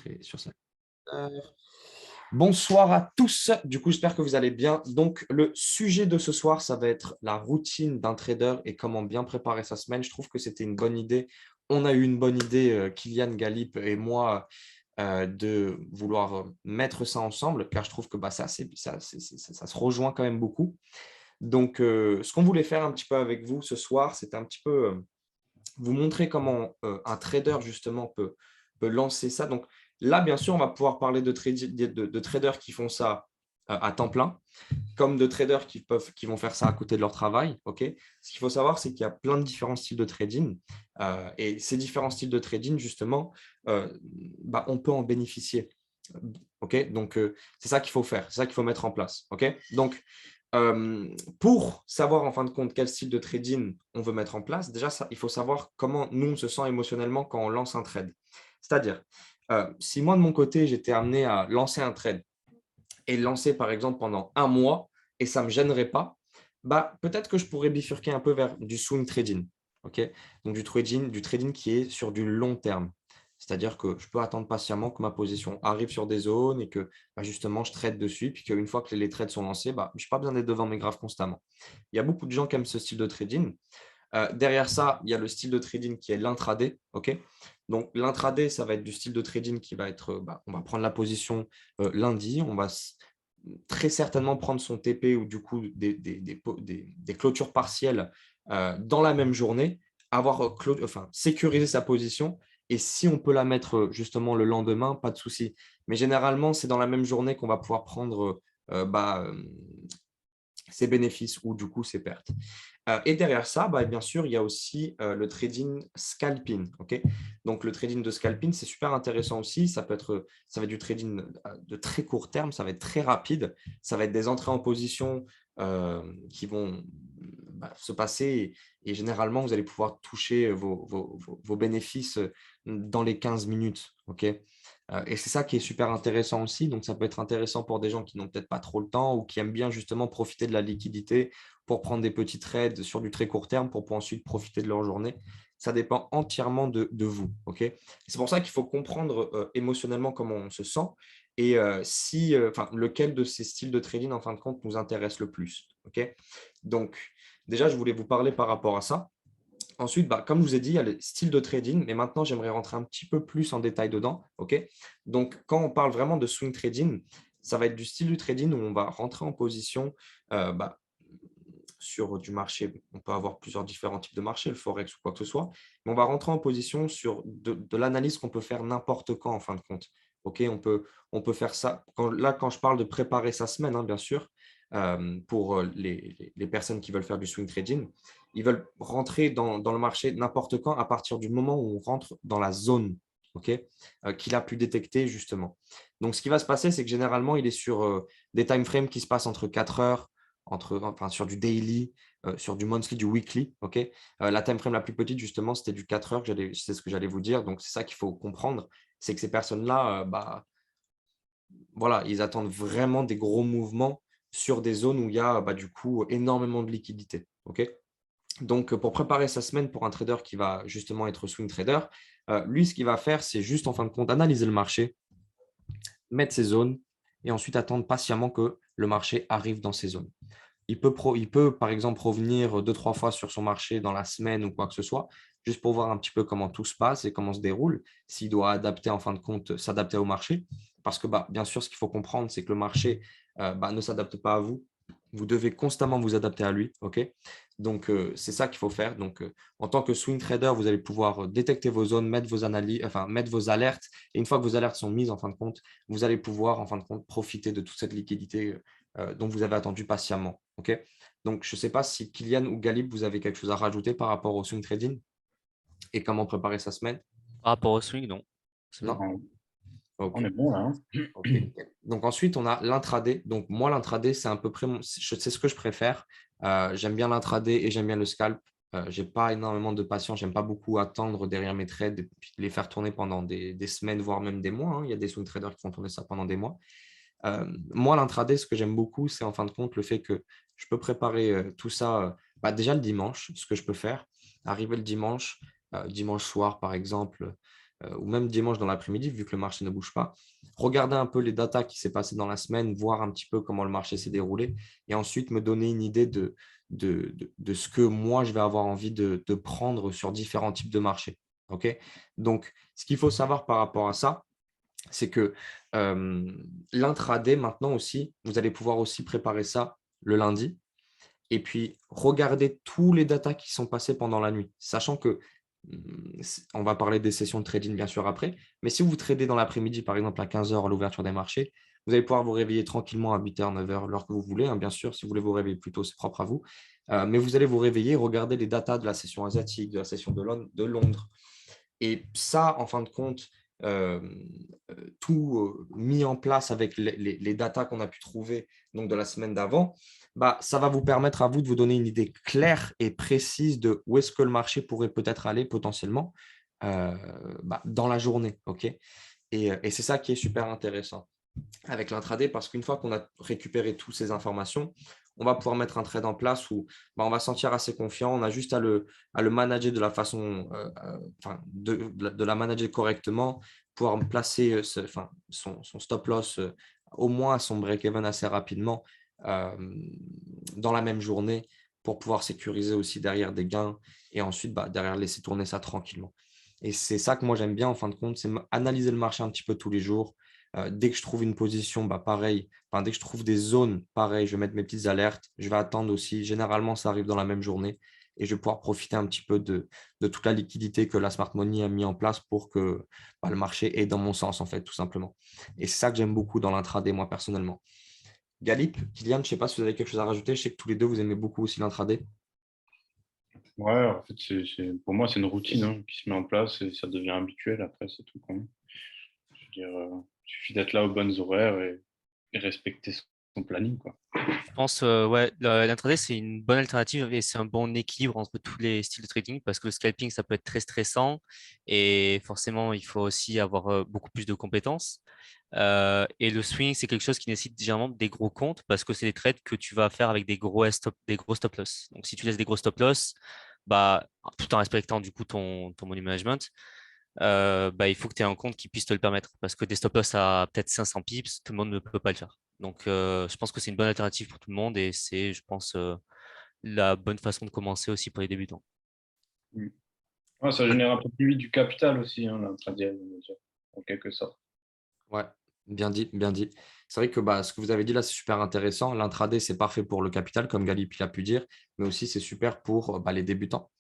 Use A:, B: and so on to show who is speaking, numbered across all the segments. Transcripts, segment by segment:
A: rentrer sur ça. Bonsoir à tous. Du coup, j'espère que vous allez bien. Donc, le sujet de ce soir, ça va être la routine d'un trader et comment bien préparer sa semaine. Je trouve que c'était une bonne idée. On a eu une bonne idée, Kylian Galip et moi, de vouloir mettre ça ensemble, car je trouve que ça se rejoint quand même beaucoup. Donc, ce qu'on voulait faire un petit peu avec vous ce soir, c'était un petit peu vous montrer comment un trader justement peut lancer ça. Donc là, bien sûr, on va pouvoir parler de traders qui font ça à temps plein, comme de traders qui vont faire ça à côté de leur travail. Ok. Ce qu'il faut savoir, c'est qu'il y a plein de différents styles de trading. Et ces différents styles de trading, justement, on peut en bénéficier. Ok. Donc, c'est ça qu'il faut faire, c'est ça qu'il faut mettre en place. Ok. Donc, pour savoir en fin de compte quel style de trading on veut mettre en place, déjà, il faut savoir comment nous, on se sent émotionnellement quand on lance un trade. C'est-à-dire, si moi, de mon côté, j'étais amené à lancer un trade et le lancer, par exemple, pendant un mois et ça ne me gênerait pas, peut-être que je pourrais bifurquer un peu vers du swing trading. Ok. Donc, du trading qui est sur du long terme. C'est-à-dire que je peux attendre patiemment que ma position arrive sur des zones et que justement, je trade dessus. Puis qu'une fois que les trades sont lancés, je n'ai pas besoin d'être devant mes graphes constamment. Il y a beaucoup de gens qui aiment ce style de trading. Derrière ça, il y a le style de trading qui est l'intraday. Ok. Donc, l'intraday, ça va être du style de trading qui va être, on va prendre la position lundi, on va très certainement prendre son TP ou du coup des clôtures partielles dans la même journée, sécuriser sa position. Et si on peut la mettre justement le lendemain, pas de souci. Mais généralement, c'est dans la même journée qu'on va pouvoir prendre ses bénéfices ou du coup ses pertes. Et derrière ça, bien sûr, il y a aussi le trading scalping. Ok. Donc, le trading de scalping, c'est super intéressant aussi. Ça va être du trading de très court terme, ça va être très rapide. Ça va être des entrées en position qui vont se passer et généralement, vous allez pouvoir toucher vos bénéfices dans les 15 minutes. Ok. Et c'est ça qui est super intéressant aussi. Donc, ça peut être intéressant pour des gens qui n'ont peut-être pas trop le temps ou qui aiment bien justement profiter de la liquidité pour prendre des petits trades sur du très court terme pour ensuite profiter de leur journée. Ça dépend entièrement de vous. Okay. C'est pour ça qu'il faut comprendre émotionnellement comment on se sent et lequel de ces styles de trading, en fin de compte, nous intéresse le plus. Okay. Donc, déjà, je voulais vous parler par rapport à ça. Ensuite, comme je vous ai dit, il y a le style de trading, mais maintenant, j'aimerais rentrer un petit peu plus en détail dedans. Okay. Donc, quand on parle vraiment de swing trading, ça va être du style du trading où on va rentrer en position sur du marché. On peut avoir plusieurs différents types de marchés, le forex ou quoi que ce soit, mais on va rentrer en position sur de l'analyse qu'on peut faire n'importe quand en fin de compte. Okay, on peut faire ça. Quand je parle de préparer sa semaine, bien sûr, pour les personnes qui veulent faire du swing trading, ils veulent rentrer dans le marché n'importe quand à partir du moment où on rentre dans la zone qu'il a pu détecter justement. Donc, ce qui va se passer, c'est que généralement, il est sur des time frames qui se passent entre 4 heures, sur du daily, sur du monthly, du weekly. Okay. La time frame la plus petite, justement, c'était du 4 heures, c'est ce que j'allais vous dire. Donc, c'est ça qu'il faut comprendre, c'est que ces personnes-là, voilà, ils attendent vraiment des gros mouvements sur des zones où il y a du coup énormément de liquidité. Okay. Donc, pour préparer sa semaine pour un trader qui va justement être swing trader, lui, ce qu'il va faire, c'est juste en fin de compte analyser le marché, mettre ses zones et ensuite attendre patiemment que le marché arrive dans ces zones. Il peut, par exemple, revenir 2-3 fois sur son marché dans la semaine ou quoi que ce soit, juste pour voir un petit peu comment tout se passe et comment se déroule, s'il doit adapter, en fin de compte, s'adapter au marché. Parce que, bien sûr, ce qu'il faut comprendre, c'est que le marché ne s'adapte pas à vous. Vous devez constamment vous adapter à lui. Okay. Donc, c'est ça qu'il faut faire. Donc, en tant que swing trader, vous allez pouvoir détecter vos zones, mettre vos analyses, mettre vos alertes. Et une fois que vos alertes sont mises, en fin de compte, vous allez pouvoir, en fin de compte, profiter de toute cette liquidité dont vous avez attendu patiemment. Okay. Donc, je ne sais pas si Kylian ou Galib, vous avez quelque chose à rajouter par rapport au swing trading et comment préparer sa semaine.
B: Par rapport au swing, non. C'est bon.
A: Non.
C: On
A: Ok.
C: est bon là, hein.
A: Ok, nickel. Donc ensuite, on a l'intraday. Donc moi, l'intraday, c'est à peu près c'est ce que je préfère. J'aime bien l'intraday et j'aime bien le scalp. Je n'ai pas énormément de patience. J'aime pas beaucoup attendre derrière mes trades et puis les faire tourner pendant des semaines, voire même des mois. Il y a des swing traders qui font tourner ça pendant des mois. Moi, l'intraday, ce que j'aime beaucoup, c'est en fin de compte le fait que je peux préparer tout ça déjà le dimanche, ce que je peux faire. Arriver le dimanche, dimanche soir, par exemple, ou même dimanche dans l'après-midi, vu que le marché ne bouge pas, regarder un peu les datas qui s'est passé dans la semaine, voir un petit peu comment le marché s'est déroulé et ensuite me donner une idée de ce que moi, je vais avoir envie de prendre sur différents types de marchés. OK? Donc, ce qu'il faut savoir par rapport à ça, c'est que l'intraday, maintenant aussi, vous allez pouvoir aussi préparer ça le lundi et puis regarder tous les datas qui sont passés pendant la nuit, sachant que on va parler des sessions de trading bien sûr après, mais si vous tradez dans l'après-midi, par exemple à 15 heures à l'ouverture des marchés, vous allez pouvoir vous réveiller tranquillement à 8 heures, 9 heures, l'heure que vous voulez, hein, bien sûr, si vous voulez vous réveiller plus tôt, c'est propre à vous. Mais vous allez vous réveiller, regarder les datas de la session asiatique, de la session de Londres, et ça, en fin de compte, euh, tout mis en place avec les datas qu'on a pu trouver donc de la semaine d'avant, bah, ça va vous permettre à vous de vous donner une idée claire et précise de où est-ce que le marché pourrait peut-être aller potentiellement euh, dans la journée. Ok. Et c'est ça qui est super intéressant avec l'intraday parce qu'une fois qu'on a récupéré toutes ces informations, on va pouvoir mettre un trade en place où on va se sentir assez confiant. On a juste à le manager de la façon, de la manager correctement, pouvoir placer son stop loss au moins à son break-even assez rapidement euh, dans la même journée pour pouvoir sécuriser aussi derrière des gains et ensuite derrière laisser tourner ça tranquillement. Et c'est ça que moi j'aime bien en fin de compte, c'est analyser le marché un petit peu tous les jours. Dès que je trouve une position, pareil. Enfin, dès que je trouve des zones, pareil, je vais mettre mes petites alertes. Je vais attendre aussi. Généralement, ça arrive dans la même journée. Et je vais pouvoir profiter un petit peu de toute la liquidité que la smart money a mis en place pour que le marché est dans mon sens, en fait, tout simplement. Et c'est ça que j'aime beaucoup dans l'intraday, moi, personnellement. Galip, Kylian, je ne sais pas si vous avez quelque chose à rajouter. Je sais que tous les deux, vous aimez beaucoup aussi l'intraday.
C: Ouais, en fait, pour moi, c'est une routine qui se met en place et ça devient habituel après, c'est tout quand même. Je veux dire, il suffit d'être là aux bonnes horaires et respecter son planning, quoi.
B: Je pense, ouais, l'intraday, c'est une bonne alternative et c'est un bon équilibre entre tous les styles de trading parce que le scalping, ça peut être très stressant et forcément, il faut aussi avoir beaucoup plus de compétences. Et le swing, c'est quelque chose qui nécessite généralement des gros comptes parce que c'est des trades que tu vas faire avec des gros stop loss. Donc, si tu laisses des gros stop loss, tout en respectant du coup ton money management, il faut que tu aies un compte qui puisse te le permettre. Parce que des stop loss à peut-être 500 pips, tout le monde ne peut pas le faire. Donc, je pense que c'est une bonne alternative pour tout le monde et c'est, je pense, la bonne façon de commencer aussi pour les débutants.
C: Mm. Ouais, ça génère un peu plus vite du capital aussi, l'intraday, on va dire, en quelque sorte.
A: Ouais, bien dit, bien dit. C'est vrai que ce que vous avez dit là, c'est super intéressant. L'intraday, c'est parfait pour le capital, comme Galip il a pu dire, mais aussi c'est super pour les débutants.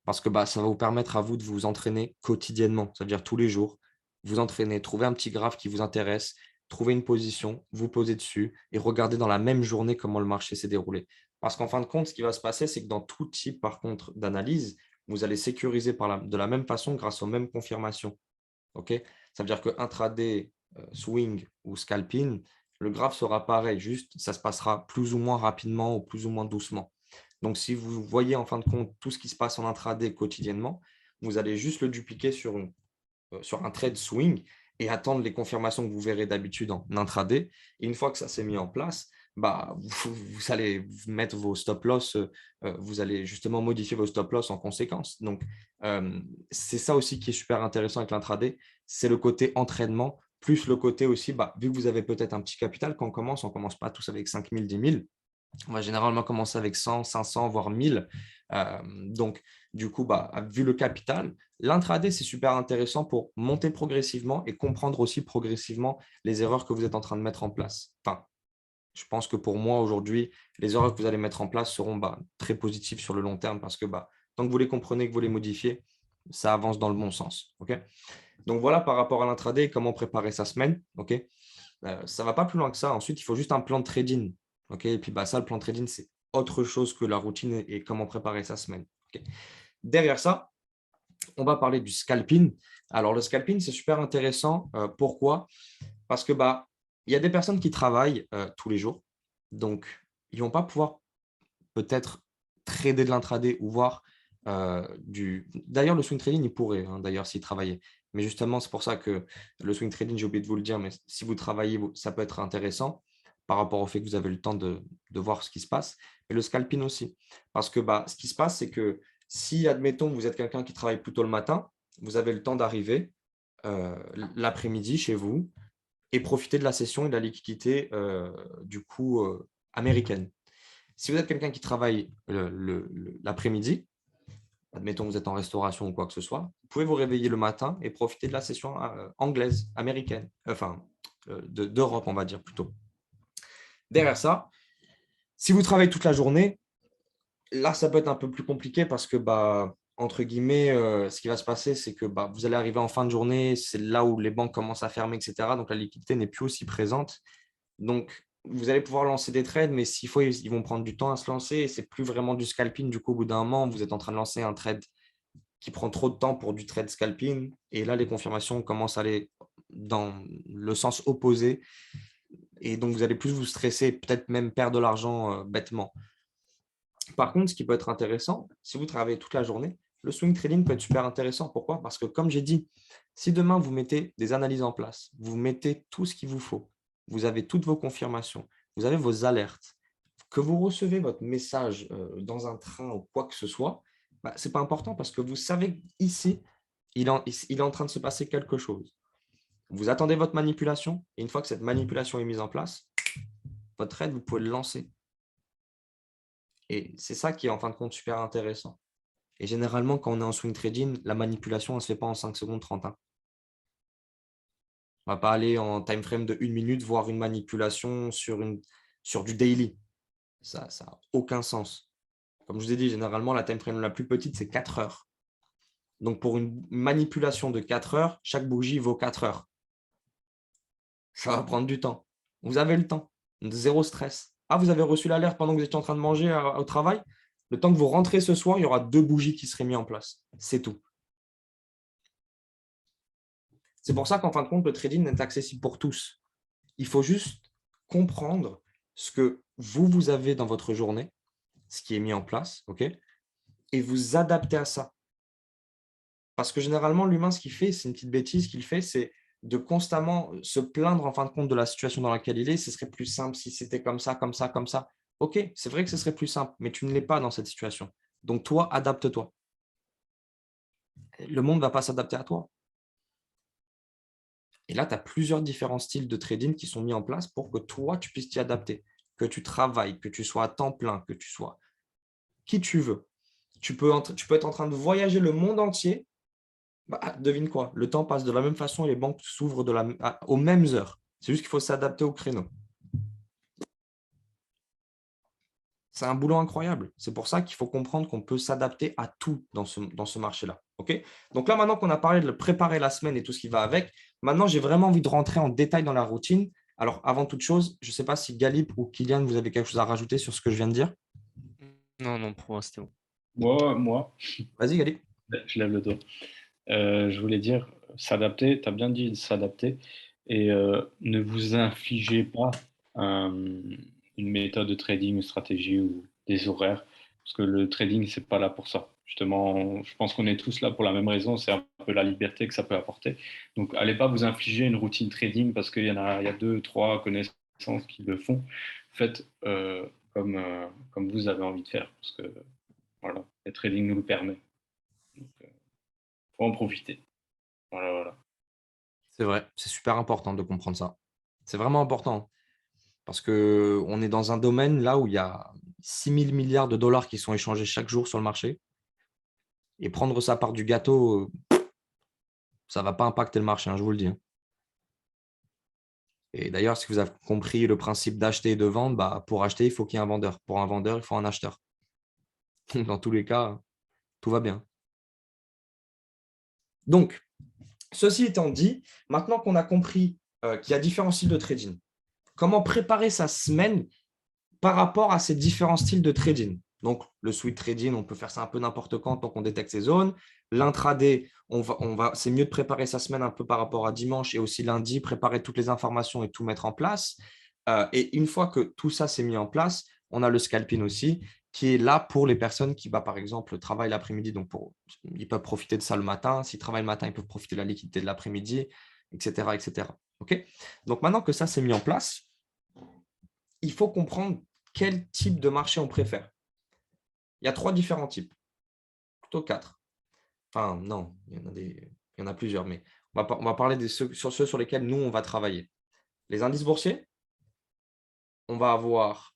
A: Parce que ça va vous permettre à vous de vous entraîner quotidiennement, c'est-à-dire tous les jours, vous entraîner, trouver un petit graphe qui vous intéresse, trouver une position, vous poser dessus et regarder dans la même journée comment le marché s'est déroulé. Parce qu'en fin de compte, ce qui va se passer, c'est que dans tout type, par contre, d'analyse, vous allez sécuriser de la même façon grâce aux mêmes confirmations. Ok. Ça veut dire que intraday, swing ou scalping, le graphe sera pareil, juste ça se passera plus ou moins rapidement ou plus ou moins doucement. Donc, si vous voyez en fin de compte tout ce qui se passe en intraday quotidiennement, vous allez juste le dupliquer sur un trade swing et attendre les confirmations que vous verrez d'habitude en intraday. Et une fois que ça s'est mis en place, vous allez mettre vos stop loss, vous allez justement modifier vos stop loss en conséquence. Donc, c'est ça aussi qui est super intéressant avec l'intraday, c'est le côté entraînement, plus le côté aussi, vu que vous avez peut-être un petit capital, quand on ne commence pas tous avec 5 000, 10 000. On va généralement commencer avec 100, 500, voire 1000. Donc, du coup, vu le capital, l'intraday, c'est super intéressant pour monter progressivement et comprendre aussi progressivement les erreurs que vous êtes en train de mettre en place. Enfin, je pense que pour moi, aujourd'hui, les erreurs que vous allez mettre en place seront très positives sur le long terme parce que tant que vous les comprenez, que vous les modifiez, ça avance dans le bon sens. Ok. Donc, voilà par rapport à l'intraday, comment préparer sa semaine. Ok. Ça ne va pas plus loin que ça. Ensuite, il faut juste un plan de trading. Ok. Et puis, ça, le plan de trading, c'est autre chose que la routine et comment préparer sa semaine. Ok. Derrière ça, on va parler du scalping. Alors, le scalping, c'est super intéressant. Pourquoi? Parce que il y a des personnes qui travaillent tous les jours. Donc, ils ne vont pas pouvoir peut-être trader de l'intraday ou voir du… D'ailleurs, le swing trading, il pourrait, d'ailleurs, s'il travaillait. Mais justement, c'est pour ça que le swing trading, j'ai oublié de vous le dire, mais si vous travaillez, ça peut être intéressant par rapport au fait que vous avez le temps de voir ce qui se passe. Et le scalping aussi. Parce que ce qui se passe, c'est que si, admettons, vous êtes quelqu'un qui travaille plutôt le matin, vous avez le temps d'arriver, l'après-midi chez vous et profiter de la session et de la liquidité américaine. Si vous êtes quelqu'un qui travaille l'après-midi, admettons que vous êtes en restauration ou quoi que ce soit, vous pouvez vous réveiller le matin et profiter de la session anglaise, américaine, d'Europe, on va dire plutôt. Derrière ça, si vous travaillez toute la journée, là, ça peut être un peu plus compliqué parce que, entre guillemets, ce qui va se passer, c'est que vous allez arriver en fin de journée, c'est là où les banques commencent à fermer, etc. Donc, la liquidité n'est plus aussi présente. Donc, vous allez pouvoir lancer des trades, mais s'il faut, ils vont prendre du temps à se lancer et ce n'est plus vraiment du scalping. Du coup, au bout d'un moment, vous êtes en train de lancer un trade qui prend trop de temps pour du trade scalping. Et là, les confirmations commencent à aller dans le sens opposé. Et donc, vous allez plus vous stresser, peut-être même perdre de l'argent bêtement. Par contre, ce qui peut être intéressant, si vous travaillez toute la journée, le swing trading peut être super intéressant. Pourquoi? Parce que, comme j'ai dit, si demain, vous mettez des analyses en place, vous mettez tout ce qu'il vous faut, vous avez toutes vos confirmations, vous avez vos alertes, que vous recevez votre message dans un train ou quoi que ce soit, ce n'est pas important parce que vous savez qu'ici, il est en train de se passer quelque chose. Vous attendez votre manipulation et une fois que cette manipulation est mise en place, votre trade, vous pouvez le lancer. Et c'est ça qui est en fin de compte super intéressant. Et généralement, quand on est en swing trading, la manipulation ne se fait pas en 5 secondes 30. On ne va pas aller en time frame de 1 minute voir une manipulation sur du daily. Ça n'a aucun sens. Comme je vous ai dit, généralement, la time frame la plus petite, c'est 4 heures. Donc, pour une manipulation de 4 heures, chaque bougie vaut 4 heures. Ça va prendre du temps. Vous avez le temps. Zéro stress. Ah, vous avez reçu l'alerte pendant que vous étiez en train de manger au travail. Le temps que vous rentrez ce soir, il y aura 2 bougies qui seraient mises en place. C'est tout. C'est pour ça qu'en fin de compte, le trading est accessible pour tous. Il faut juste comprendre ce que vous avez dans votre journée, ce qui est mis en place, ok, et vous adapter à ça. Parce que généralement, l'humain, ce qu'il fait, c'est une petite bêtise qu'il fait, c'est de constamment se plaindre en fin de compte de la situation dans laquelle il est. Ce serait plus simple si c'était comme ça, comme ça, comme ça. Ok, c'est vrai que ce serait plus simple, mais tu ne l'es pas dans cette situation. Donc, toi, adapte-toi. Le monde ne va pas s'adapter à toi. Et là, tu as plusieurs différents styles de trading qui sont mis en place pour que toi, tu puisses t'y adapter, que tu travailles, que tu sois à temps plein, que tu sois qui tu veux. Tu peux être en train de voyager le monde entier. Devine quoi, le temps passe de la même façon et les banques s'ouvrent aux mêmes heures. C'est juste qu'il faut s'adapter au créneau. C'est un boulot incroyable. C'est pour ça qu'il faut comprendre qu'on peut s'adapter à tout dans ce marché-là. Okay, donc là, maintenant qu'on a parlé de préparer la semaine et tout ce qui va avec, maintenant, j'ai vraiment envie de rentrer en détail dans la routine. Alors, avant toute chose, je ne sais pas si Galip ou Kylian, vous avez quelque chose à rajouter sur ce que je viens de dire.
B: Non, pour moi, c'était bon.
C: Moi,
A: Vas-y, Galip.
C: je lève le doigt. Je voulais dire, s'adapter, tu as bien dit s'adapter, et ne vous infligez pas une méthode de trading, une stratégie ou des horaires, parce que le trading, c'est pas là pour ça. Justement, je pense qu'on est tous là pour la même raison, c'est un peu la liberté que ça peut apporter. Donc, allez pas vous infliger une routine trading parce qu'il y a 2, 3 connaissances qui le font. Faites comme vous avez envie de faire, parce que voilà, le trading nous le permet. Donc, faut en profiter. Voilà.
A: C'est vrai, c'est super important de comprendre ça. C'est vraiment important parce qu'on est dans un domaine là où il y a 6 000 milliards de dollars qui sont échangés chaque jour sur le marché. Et prendre ça par du gâteau, ça ne va pas impacter le marché, je vous le dis. Et d'ailleurs, si vous avez compris le principe d'acheter et de vendre, pour acheter, il faut qu'il y ait un vendeur. Pour un vendeur, il faut un acheteur. Dans tous les cas, tout va bien. Donc, ceci étant dit, maintenant qu'on a compris qu'il y a différents styles de trading, comment préparer sa semaine par rapport à ces différents styles de trading? Donc, le swing trading, on peut faire ça un peu n'importe quand tant qu'on détecte ses zones. L'intraday, c'est mieux de préparer sa semaine un peu par rapport à dimanche et aussi lundi, préparer toutes les informations et tout mettre en place. Et une fois que tout ça s'est mis en place, on a le scalping aussi, qui est là pour les personnes qui, par exemple, travaillent l'après-midi. Donc, ils peuvent profiter de ça le matin. S'ils travaillent le matin, ils peuvent profiter de la liquidité de l'après-midi, etc. etc. OK. Donc, maintenant que ça s'est mis en place, il faut comprendre quel type de marché on préfère. Il y a 3 différents types, plutôt 4. Enfin, non, il y en a plusieurs, mais On va parler sur ceux sur lesquels nous, on va travailler. Les indices boursiers, on va avoir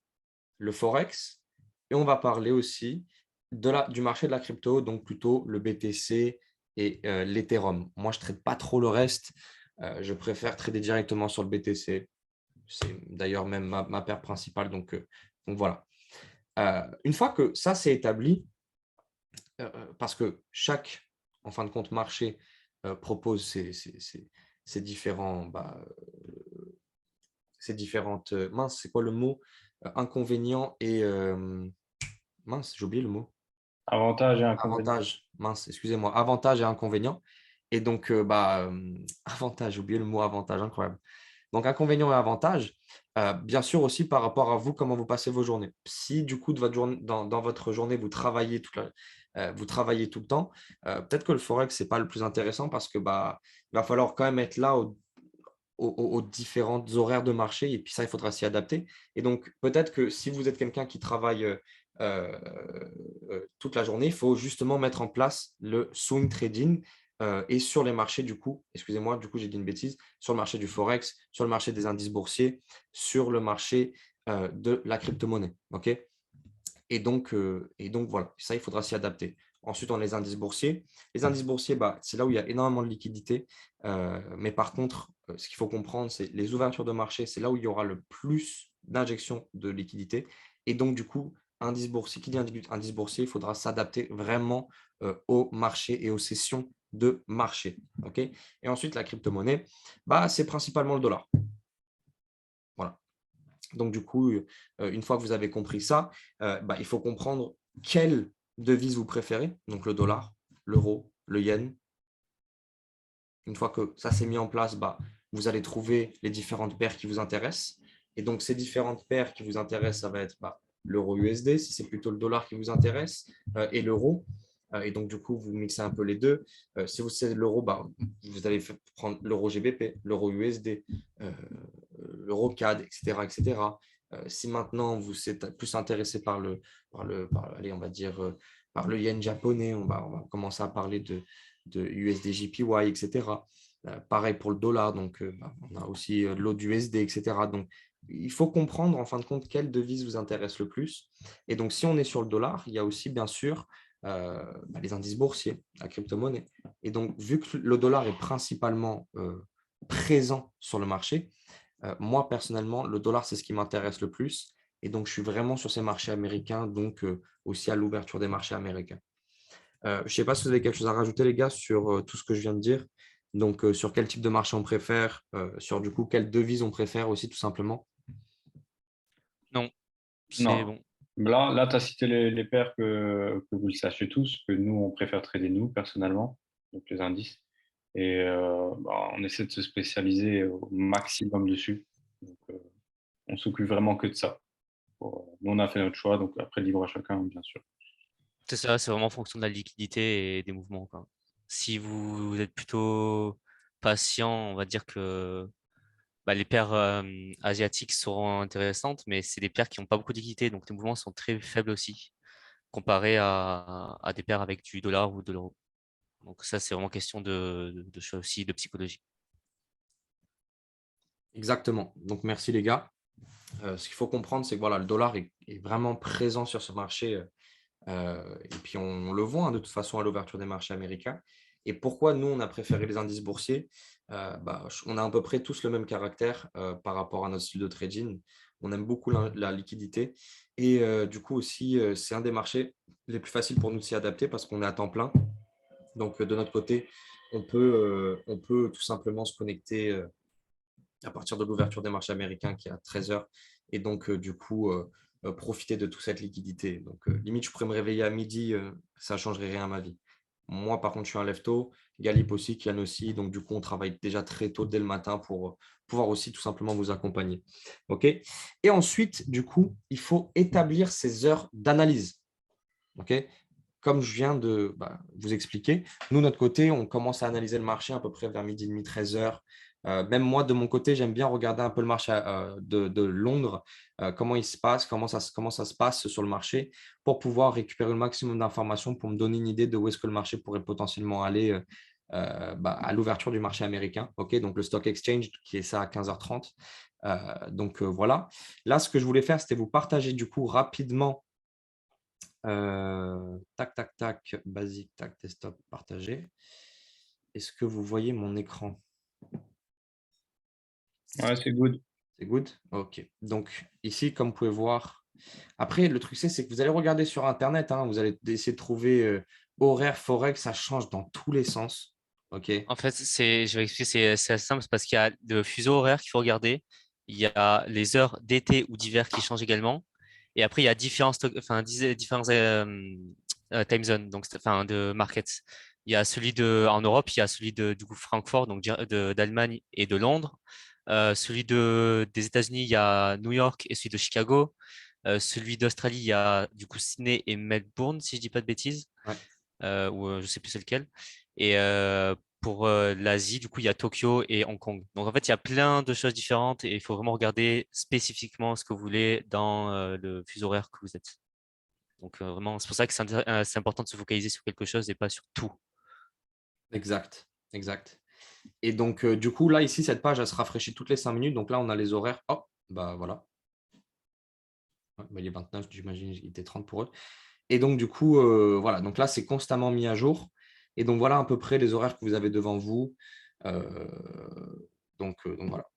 A: le Forex et on va parler aussi du marché de la crypto, donc plutôt le BTC et l'Ethereum. Moi, je ne traite pas trop le reste. Je préfère trader directement sur le BTC. C'est d'ailleurs même ma paire principale. Donc voilà. Une fois que ça c'est établi, parce que chaque, en fin de compte, marché propose ces différents, ces différentes, mince, c'est quoi le mot? Inconvénients et, mince, j'ai oublié le mot.
C: Avantages et inconvénients.
A: Avantages, mince, excusez-moi, avantages et inconvénients. Et donc, avantage, j'ai oublié le mot avantage, incroyable. Donc, inconvénients et avantages, bien sûr aussi par rapport à vous, comment vous passez vos journées. Si du coup, dans votre journée, vous travaillez tout le temps, peut-être que le Forex, ce n'est pas le plus intéressant parce que il va falloir quand même être là aux différentes horaires de marché et puis ça, il faudra s'y adapter. Et donc, peut-être que si vous êtes quelqu'un qui travaille euh, toute la journée, il faut justement mettre en place le swing trading et sur les marchés, du coup, excusez-moi, du coup, j'ai dit une bêtise, sur le marché du Forex, sur le marché des indices boursiers, sur le marché de la crypto-monnaie. OK? Et donc, voilà, ça, il faudra s'y adapter. Ensuite, on a les indices boursiers. Les indices boursiers, c'est là où il y a énormément de liquidités. Mais par contre, ce qu'il faut comprendre, c'est les ouvertures de marché, c'est là où il y aura le plus d'injection de liquidités. Et donc, du coup, indice boursier, qui dit indice boursier, il faudra s'adapter vraiment au marché et aux sessions de marché. OK? Et ensuite, la crypto-monnaie, c'est principalement le dollar. Voilà. Donc, du coup, une fois que vous avez compris ça, il faut comprendre quelle devise vous préférez. Donc, le dollar, l'euro, le yen. Une fois que ça s'est mis en place, vous allez trouver les différentes paires qui vous intéressent. Et donc, ces différentes paires qui vous intéressent, ça va être l'euro USD, si c'est plutôt le dollar qui vous intéresse, et l'euro. Et donc, du coup, vous mixez un peu les deux. Si vous c'est l'euro, vous allez prendre l'euro GBP, l'euro USD, l'euro CAD, etc., etc. Si maintenant vous êtes plus intéressé allez, on va dire, par le yen japonais, on va commencer à parler de USD JPY, etc. Pareil pour le dollar, donc on a aussi l'eau d'USD, etc. Donc, il faut comprendre en fin de compte quelle devise vous intéresse le plus. Et donc, si on est sur le dollar, il y a aussi bien sûr les indices boursiers, la crypto-monnaie. Et donc, vu que le dollar est principalement présent sur le marché, moi, personnellement, le dollar, c'est ce qui m'intéresse le plus. Et donc, je suis vraiment sur ces marchés américains, donc aussi à l'ouverture des marchés américains. Je ne sais pas si vous avez quelque chose à rajouter, les gars, sur tout ce que je viens de dire. Donc, sur quel type de marché on préfère, sur du coup, quelle devise on préfère aussi, tout simplement.
B: Non, c'est
C: Non.
B: bon.
C: Là tu as cité les paires que vous le sachiez tous, que nous, on préfère trader nous, personnellement, donc les indices. Et on essaie de se spécialiser au maximum dessus. Donc, on s'occupe vraiment que de ça. Nous, on a fait notre choix, donc après, libre à chacun, bien sûr.
B: C'est ça, c'est vraiment en fonction de la liquidité et des mouvements, quoi. Si vous êtes plutôt patient, on va dire que les paires asiatiques seront intéressantes, mais c'est des paires qui n'ont pas beaucoup de liquidité, donc les mouvements sont très faibles aussi, comparé à des paires avec du dollar ou de l'euro. Donc ça, c'est vraiment question de choix aussi, de psychologie.
A: Exactement. Donc, merci, les gars. Ce qu'il faut comprendre, c'est que voilà, le dollar est vraiment présent sur ce marché. Et puis, on le voit de toute façon à l'ouverture des marchés américains. Et pourquoi nous, on a préféré les indices boursiers? On a à peu près tous le même caractère par rapport à notre style de trading. On aime beaucoup la liquidité. Et du coup aussi, c'est un des marchés les plus faciles pour nous de s'y adapter parce qu'on est à temps plein. Donc, de notre côté, on peut tout simplement se connecter à partir de l'ouverture des marchés américains qui est à 13 heures. Et donc, du coup, profiter de toute cette liquidité. Donc, limite, je pourrais me réveiller à midi, ça ne changerait rien à ma vie. Moi, par contre, je suis un lève-tôt. Galip aussi, Kian aussi. Donc, du coup, on travaille déjà très tôt dès le matin pour pouvoir aussi tout simplement vous accompagner. OK? Et ensuite, du coup, il faut établir ces heures d'analyse. OK? Comme je viens de vous expliquer, nous, de notre côté, on commence à analyser le marché à peu près vers midi et demi, 13 heures. Même moi, de mon côté, j'aime bien regarder un peu le marché de Londres, comment il se passe, comment ça se passe sur le marché, pour pouvoir récupérer le maximum d'informations, pour me donner une idée de où est-ce que le marché pourrait potentiellement aller à l'ouverture du marché américain. Ok, donc le stock exchange qui est ça à 15h30. Voilà. Là, ce que je voulais faire, c'était vous partager du coup rapidement. Tac, tac, tac, basique, tac, desktop, partagé. Est-ce que vous voyez mon écran?
C: Ouais, c'est good.
A: C'est good? Ok. Donc ici, comme vous pouvez voir, après, le truc, c'est que vous allez regarder sur Internet, hein, vous allez essayer de trouver horaire, forex, ça change dans tous les sens. Ok.
B: En fait, je vais expliquer, c'est assez simple, c'est parce qu'il y a le fuseau horaire qu'il faut regarder. Il y a les heures d'été ou d'hiver qui changent également. Et après, il y a différents time zones, donc, enfin, de markets. Il y a en Europe, il y a celui du coup Francfort, donc d'Allemagne et de Londres. Des États-Unis, il y a New York et celui de Chicago. Celui d'Australie, il y a du coup Sydney et Melbourne, si je dis pas de bêtises,
A: Ouais.
B: ou je sais plus c'est lequel. Et pour l'Asie, du coup, il y a Tokyo et Hong Kong. Donc en fait, il y a plein de choses différentes et il faut vraiment regarder spécifiquement ce que vous voulez dans le fuseau horaire que vous êtes. Donc vraiment, c'est pour ça que c'est important de se focaliser sur quelque chose et pas sur tout.
A: Exact. Exact. Et donc, du coup, là, ici, cette page, elle se rafraîchit toutes les 5 minutes. Donc là, on a les horaires. Hop, bah voilà. Ouais, bah, il est 29, j'imagine, il était 30 pour eux. Et donc, du coup, voilà. Donc là, c'est constamment mis à jour. Et donc, voilà à peu près les horaires que vous avez devant vous. Euh, donc voilà.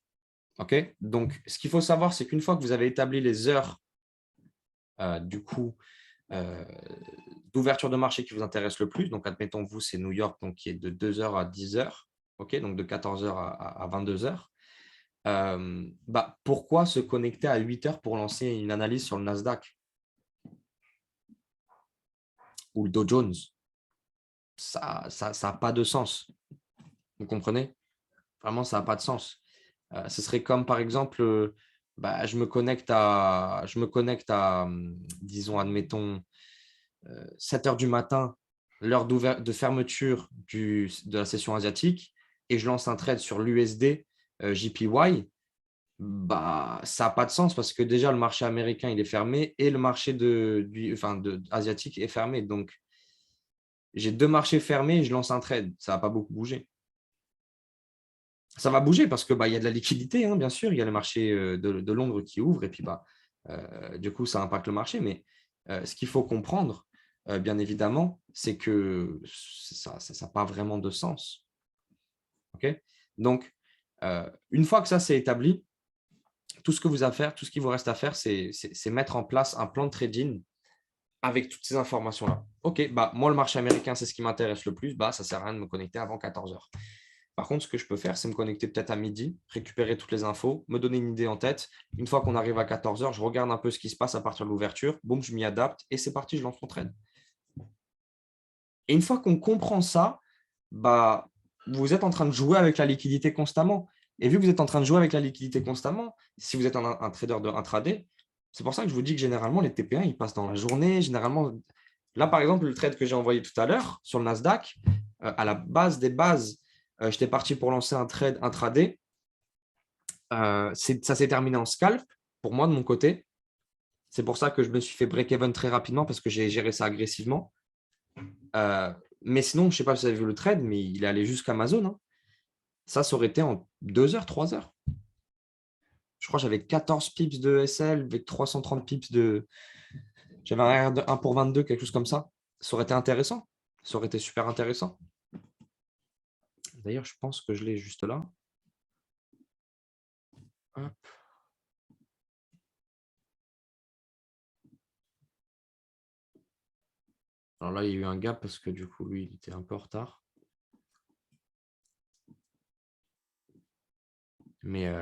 A: OK. Donc, ce qu'il faut savoir, c'est qu'une fois que vous avez établi les heures, du coup, euh, d'ouverture de marché qui vous intéresse le plus, donc admettons, vous, c'est New York, donc qui est de 2h à 10h, OK, donc de 14h à 22h. Pourquoi se connecter à 8h pour lancer une analyse sur le Nasdaq ou le Dow Jones? Ça n'a pas de sens. Vous comprenez? Vraiment, ça n'a pas de sens. Ce serait comme, par exemple, disons, admettons, 7h du matin, l'heure de fermeture de la session asiatique, et je lance un trade sur l'USD JPY. Ça n'a pas de sens parce que déjà, le marché américain, il est fermé et le marché asiatique est fermé. Donc, j'ai deux marchés fermés et je lance un trade. Ça ne va pas beaucoup bouger. Ça va bouger parce que il y a de la liquidité, hein, bien sûr. Il y a le marché de Londres qui ouvre et puis du coup, ça impacte le marché. Mais ce qu'il faut comprendre, bien évidemment, c'est que ça n'a pas vraiment de sens. Okay. Donc, une fois que ça c'est établi, tout ce qu'il vous reste à faire, c'est mettre en place un plan de trading avec toutes ces informations-là. OK, moi, le marché américain, c'est ce qui m'intéresse le plus. Ça ne sert à rien de me connecter avant 14h. Par contre, ce que je peux faire, c'est me connecter peut-être à midi, récupérer toutes les infos, me donner une idée en tête. Une fois qu'on arrive à 14h, je regarde un peu ce qui se passe à partir de l'ouverture. Boum, je m'y adapte et c'est parti, je lance mon trade. Et une fois qu'on comprend ça, vous êtes en train de jouer avec la liquidité constamment. Et vu que vous êtes en train de jouer avec la liquidité constamment, si vous êtes un trader de intraday, c'est pour ça que je vous dis que généralement, les TP1, ils passent dans la journée. Généralement, là, par exemple, le trade que j'ai envoyé tout à l'heure sur le Nasdaq, à la base des bases, j'étais parti pour lancer un trade intraday. Ça s'est terminé en scalp pour moi de mon côté. C'est pour ça que je me suis fait break-even très rapidement parce que j'ai géré ça agressivement. Mais sinon, je ne sais pas si vous avez vu le trade, mais il est allé jusqu'à Amazon. Hein. Ça aurait été en 2 heures, 3 heures. Je crois que j'avais 14 pips de SL avec 330 pips de. J'avais un R de 1 pour 22, quelque chose comme ça. Ça aurait été intéressant. Ça aurait été super intéressant. D'ailleurs, je pense que je l'ai juste là. Hop. Alors là, il y a eu un gap parce que du coup, lui, il était un peu en retard. Mais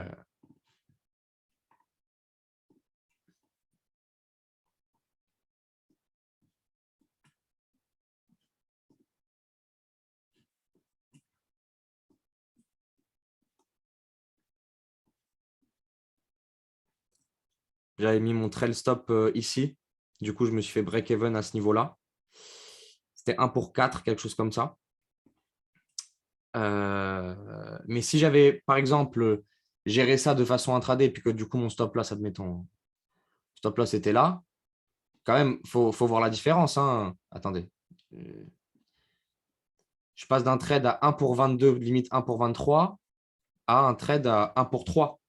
A: j'avais mis mon trail stop ici. Du coup, je me suis fait break-even à ce niveau-là. C'était 1 pour 4, quelque chose comme ça. Mais si j'avais, par exemple, géré ça de façon intraday, puis que du coup, mon stop loss, admettons, stop loss était là, quand même, il faut voir la différence. Hein. Attendez. Je passe d'un trade à 1 pour 22, limite 1 pour 23, à un trade à 1 pour 3.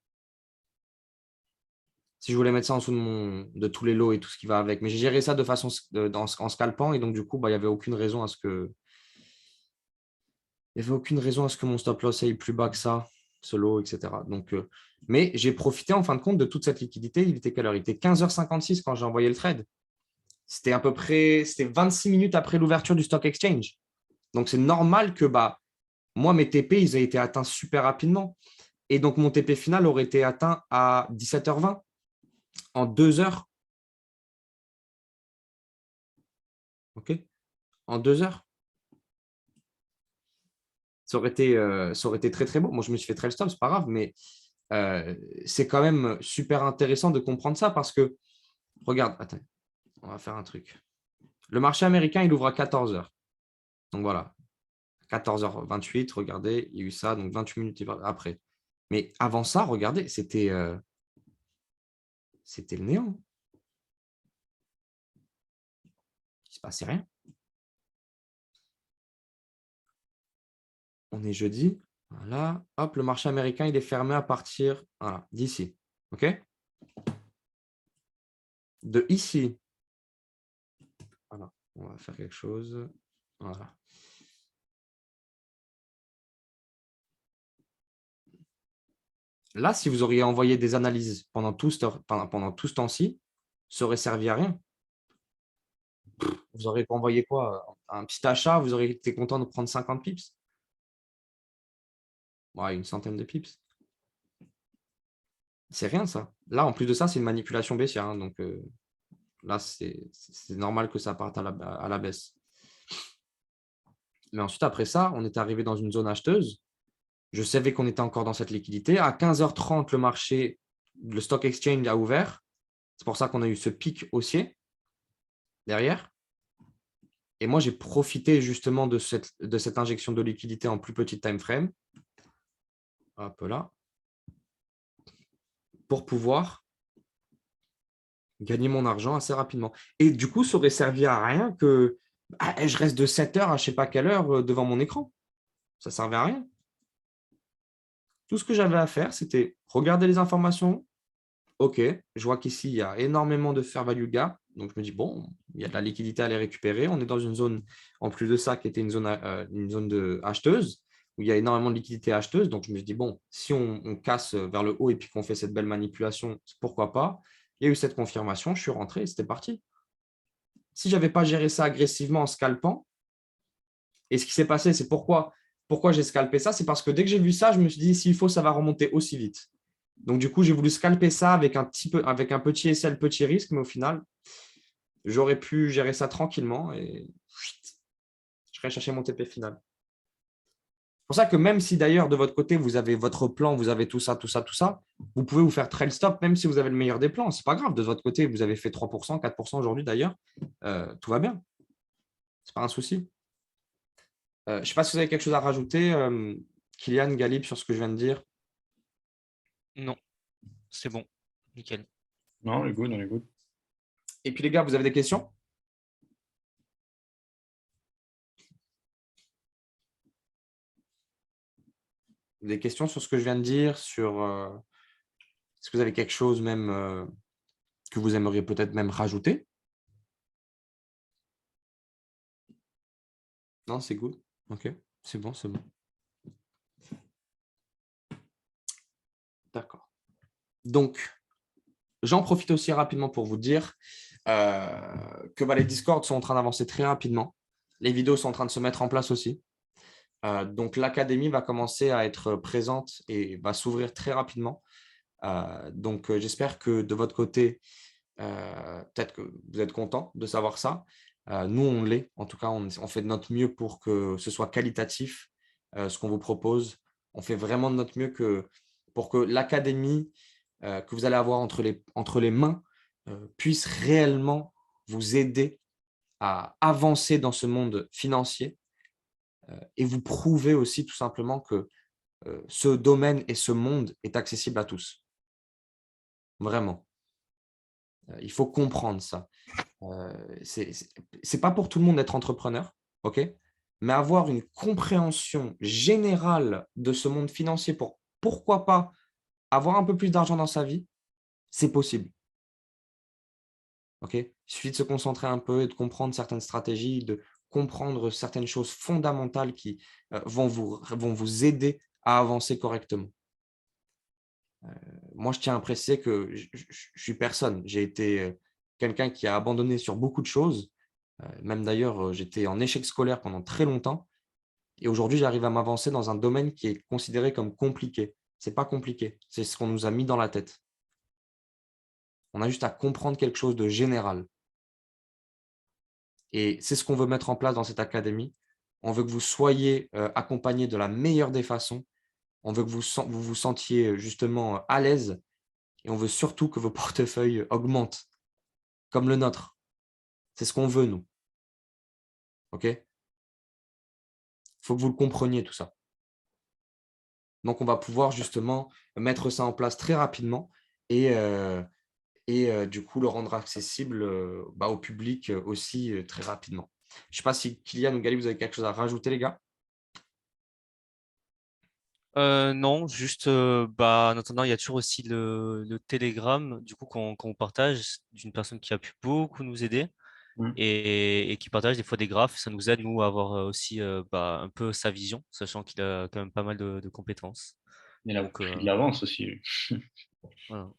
A: Si je voulais mettre ça en dessous de tous les lots et tout ce qui va avec. Mais j'ai géré ça de façon en scalpant et donc du coup, il n'y avait aucune raison à ce que mon stop loss aille plus bas que ça, ce lot, etc. Donc, mais j'ai profité en fin de compte de toute cette liquidité. Il était quelle heure? Il était 15h56 quand j'ai envoyé le trade. C'était à peu près 26 minutes après l'ouverture du stock exchange. Donc, c'est normal que moi, mes TP, ils aient été atteints super rapidement. Et donc, mon TP final aurait été atteint à 17h20 en 2 heures. OK? En 2 heures. Ça aurait été très, très beau. Moi, je me suis fait trail stop, c'est pas grave, mais c'est quand même super intéressant de comprendre ça parce que, regarde, attends, on va faire un truc. Le marché américain, il ouvre à 14 heures. Donc voilà, 14h28, regardez, il y a eu ça, donc 28 minutes après. Mais avant ça, regardez, c'était le néant. Il ne se passait rien. On est jeudi. Voilà. Hop, le marché américain, il est fermé à partir d'ici. OK? De ici. Voilà. On va faire quelque chose. Voilà. Là, si vous auriez envoyé des analyses pendant tout ce temps-ci, ça aurait servi à rien. Vous aurez envoyé quoi? Un petit achat, vous auriez été content de prendre 50 pips? Ouais, une centaine de pips. C'est rien, ça. Là, en plus de ça, c'est une manipulation baissière. Hein, donc là, c'est normal que ça parte à la baisse. Mais ensuite, après ça, on est arrivé dans une zone acheteuse. Je savais qu'on était encore dans cette liquidité. À 15h30, le marché, le stock exchange a ouvert. C'est pour ça qu'on a eu ce pic haussier derrière. Et moi, j'ai profité justement de cette injection de liquidité en plus petit time frame. Hop là. Pour pouvoir gagner mon argent assez rapidement. Et du coup, ça aurait servi à rien que je reste de 7 heures à je ne sais pas quelle heure devant mon écran. Ça ne servait à rien. Tout ce que j'avais à faire, c'était regarder les informations. OK, je vois qu'ici, il y a énormément de fair value gap. Donc, je me dis, bon, il y a de la liquidité à les récupérer. On est dans une zone, en plus de ça, qui était une zone de acheteuse, où il y a énormément de liquidité acheteuse. Donc, je me dis, bon, si on casse vers le haut et puis qu'on fait cette belle manipulation, pourquoi pas? Il y a eu cette confirmation, je suis rentré et c'était parti. Si je n'avais pas géré ça agressivement en scalpant, et ce qui s'est passé, c'est pourquoi j'ai scalpé ça, c'est parce que dès que j'ai vu ça, je me suis dit, s'il faut, ça va remonter aussi vite. Donc, du coup, j'ai voulu scalper ça avec un petit SL, petit risque, mais au final, j'aurais pu gérer ça tranquillement et je serais chercher mon TP final. C'est pour ça que même si d'ailleurs, de votre côté, vous avez votre plan, vous avez tout ça, vous pouvez vous faire trail stop même si vous avez le meilleur des plans. Ce n'est pas grave. De votre côté, vous avez fait 3%, 4% aujourd'hui d'ailleurs. Tout va bien. Ce n'est pas un souci. Je ne sais pas si vous avez quelque chose à rajouter, Kylian, Galib, sur ce que je viens de dire.
B: Non, c'est bon. Nickel.
C: Non, on est good, on est good.
A: Et puis les gars, vous avez des questions? Des questions sur ce que je viens de dire, sur est-ce que vous avez quelque chose même que vous aimeriez peut-être même rajouter? Non, c'est good. Ok, c'est bon, c'est bon. D'accord. Donc, j'en profite aussi rapidement pour vous dire que les Discords sont en train d'avancer très rapidement. Les vidéos sont en train de se mettre en place aussi. Donc, l'académie va commencer à être présente et va s'ouvrir très rapidement. Donc, j'espère que de votre côté, peut-être que vous êtes content de savoir ça. Nous, on l'est. En tout cas, on fait de notre mieux pour que ce soit qualitatif, ce qu'on vous propose. On fait vraiment de notre mieux pour que l'académie que vous allez avoir entre les mains puisse réellement vous aider à avancer dans ce monde financier et vous prouver aussi tout simplement que ce domaine et ce monde est accessible à tous. Vraiment. Il faut comprendre ça. C'est pas pour tout le monde d'être entrepreneur, ok? mais avoir une compréhension générale de ce monde financier pour, pourquoi pas, avoir un peu plus d'argent dans sa vie, c'est possible. Il suffit de se concentrer un peu et de comprendre certaines stratégies, de comprendre certaines choses fondamentales qui vont vous aider à avancer correctement. Moi, je tiens à préciser que je suis personne. J'ai été quelqu'un qui a abandonné sur beaucoup de choses. Même d'ailleurs, j'étais en échec scolaire pendant très longtemps. Et aujourd'hui, j'arrive à m'avancer dans un domaine qui est considéré comme compliqué. Ce n'est pas compliqué, c'est ce qu'on nous a mis dans la tête. On a juste à comprendre quelque chose de général. Et c'est ce qu'on veut mettre en place dans cette académie. On veut que vous soyez accompagnés de la meilleure des façons. On veut que vous vous sentiez justement à l'aise. Et on veut surtout que vos portefeuilles augmentent, comme le nôtre. C'est ce qu'on veut, nous. OK? Il faut que vous le compreniez, tout ça. Donc, on va pouvoir justement mettre ça en place très rapidement et du coup, le rendre accessible au public aussi très rapidement. Je ne sais pas si Kylian ou Gali, vous avez quelque chose à rajouter, les gars?
B: Non, juste, en attendant, il y a toujours aussi le Telegram, du coup, qu'on partage d'une personne qui a pu beaucoup nous aider et qui partage des fois des graphes. Ça nous aide, nous, à avoir aussi un peu sa vision, sachant qu'il a quand même pas mal de compétences.
C: Il a
B: Donc,
C: pris de l'avance aussi.
B: voilà.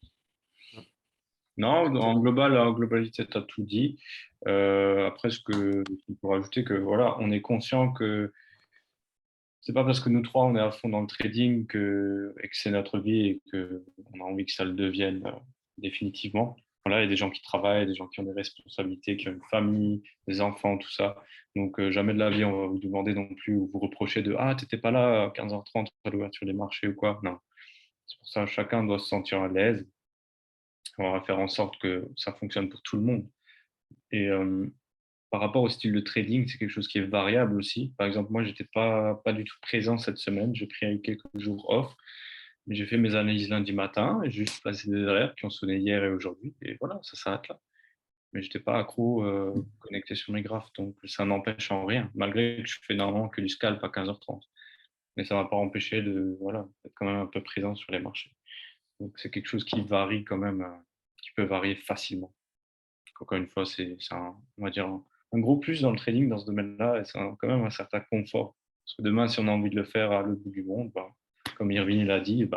C: Non, en global, en globalité, tu as tout dit. Après, ce que je peux rajouter, que voilà, on est conscient que c'est pas parce que nous trois, on est à fond dans le trading et que c'est notre vie et qu'on a envie que ça le devienne définitivement. Voilà, il y a des gens qui travaillent, des gens qui ont des responsabilités, qui ont une famille, des enfants, tout ça. Donc, jamais de la vie, on va vous demander non plus ou vous reprocher de «Ah, t'étais pas là à 15h30 à l'ouverture des marchés ou quoi». Non. C'est pour ça que chacun doit se sentir à l'aise. On va faire en sorte que ça fonctionne pour tout le monde. Et par rapport au style de trading, c'est quelque chose qui est variable aussi. Par exemple, moi, j'étais pas du tout présent cette semaine. J'ai pris quelques jours off. Mais j'ai fait mes analyses lundi matin et j'ai juste placé des alertes qui ont sonné hier et aujourd'hui. Et voilà, ça s'arrête là. Mais je n'étais pas accro connecté sur mes graphes. Donc, ça n'empêche en rien, malgré que je fais normalement que du scalp à 15h30. Mais ça ne m'a pas empêché d'être quand même un peu présent sur les marchés. Donc, c'est quelque chose qui varie quand même, qui peut varier facilement. Encore une fois, on va dire, un gros plus dans le trading dans ce domaine-là, et c'est quand même un certain confort. Parce que demain, si on a envie de le faire à l'autre bout du monde, comme Irvine l'a dit,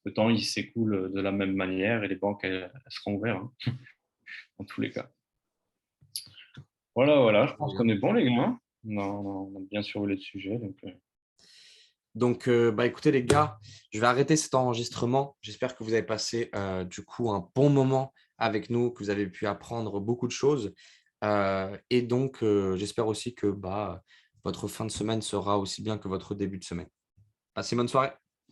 C: le temps il s'écoule de la même manière et les banques elles seront ouvertes dans tous les cas. Voilà, je pense qu'on est bon les gars. Hein. On a bien survolé le sujet.
A: Donc, écoutez les gars, je vais arrêter cet enregistrement. J'espère que vous avez passé du coup un bon moment avec nous, que vous avez pu apprendre beaucoup de choses. Et donc, j'espère aussi que votre fin de semaine sera aussi bien que votre début de semaine. Passez une bonne soirée.